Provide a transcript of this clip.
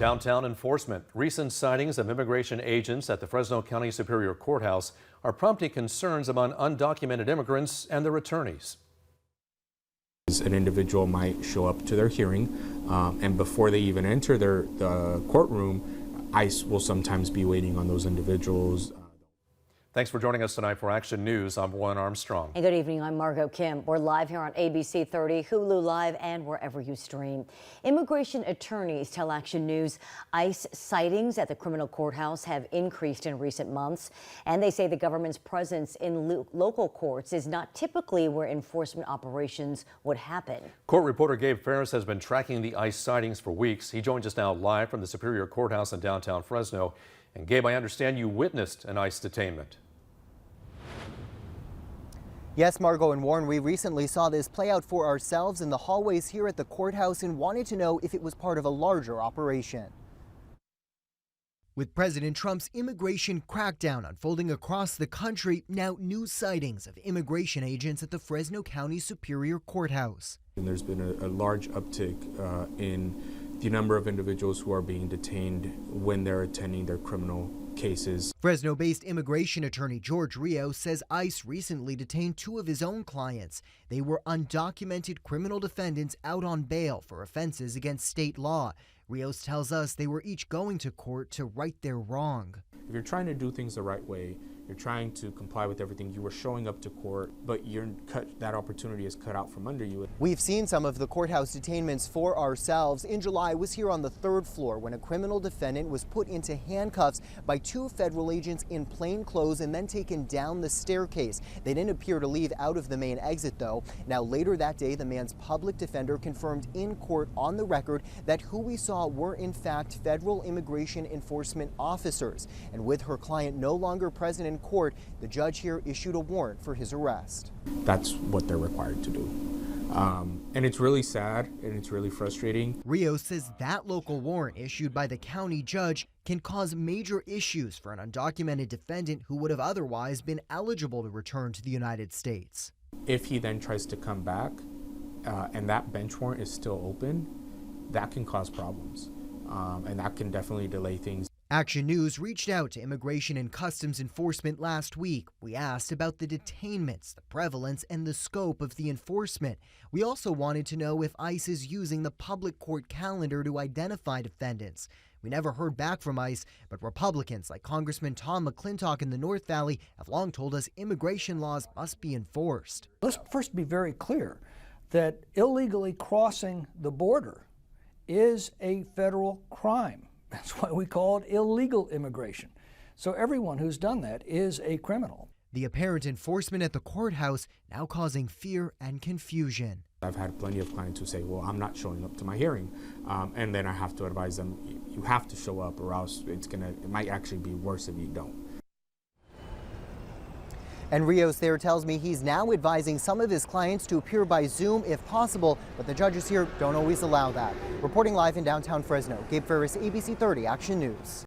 Downtown enforcement. Recent sightings of immigration agents at the Fresno County Superior Courthouse are prompting concerns among undocumented immigrants and their attorneys. An individual might show up to their hearing, and before they even enter the courtroom, ICE will sometimes be waiting on those individuals. Thanks for joining us tonight for Action News. I'm Warren Armstrong. And good evening, I'm Margot Kim. We're live here on ABC 30, Hulu Live, and wherever you stream. Immigration attorneys tell Action News ICE sightings at the criminal courthouse have increased in recent months, and they say the government's presence in local courts is not typically where enforcement operations would happen. Court reporter Gabe Ferris has been tracking the ICE sightings for weeks. He joins us now live from the Superior Courthouse in downtown Fresno. And Gabe, I understand you witnessed an ICE detainment. Yes, Margot and Warren, we recently saw this play out for ourselves in the hallways here at the courthouse and wanted to know if it was part of a larger operation. With President Trump's immigration crackdown unfolding across the country, now new sightings of immigration agents at the Fresno County Superior Courthouse. And there's been a large uptick in the number of individuals who are being detained when they're attending their criminal cases. Fresno-based immigration attorney George Rios says ICE recently detained two of his own clients. They were undocumented criminal defendants out on bail for offenses against state law. Rios tells us they were each going to court to right their wrong. If you're trying to do things the right way, you're trying to comply with everything, you were showing up to court, but that opportunity is cut out from under you. We've seen some of the courthouse detainments for ourselves. In July, I was here on the third floor when a criminal defendant was put into handcuffs by two federal agents in plain clothes and then taken down the staircase. They didn't appear to leave out of the main exit, though. Now, later that day, the man's public defender confirmed in court on the record that who we saw were in fact federal immigration enforcement officers. And with her client no longer present in court, the judge here issued a warrant for his arrest. That's what they're required to do. And it's really sad and it's really frustrating. Rios says that local warrant issued by the county judge can cause major issues for an undocumented defendant who would have otherwise been eligible to return to the United States. If he then tries to come back and that bench warrant is still open, that can cause problems, and that can definitely delay things. Action News reached out to Immigration and Customs Enforcement last week. We asked about the detainments, the prevalence, and the scope of the enforcement. We also wanted to know if ICE is using the public court calendar to identify defendants. We never heard back from ICE, but Republicans like Congressman Tom McClintock in the North Valley have long told us immigration laws must be enforced. Let's first be very clear that illegally crossing the border is a federal crime. That's why we call it illegal immigration. So everyone who's done that is a criminal. The apparent enforcement at the courthouse now causing fear and confusion. I've had plenty of clients who say, well, I'm not showing up to my hearing. And then I have to advise them, you have to show up or else it might actually be worse if you don't. And Rios there tells me he's now advising some of his clients to appear by Zoom if possible, but the judges here don't always allow that. Reporting live in downtown Fresno, Gabe Ferris, ABC 30 Action News.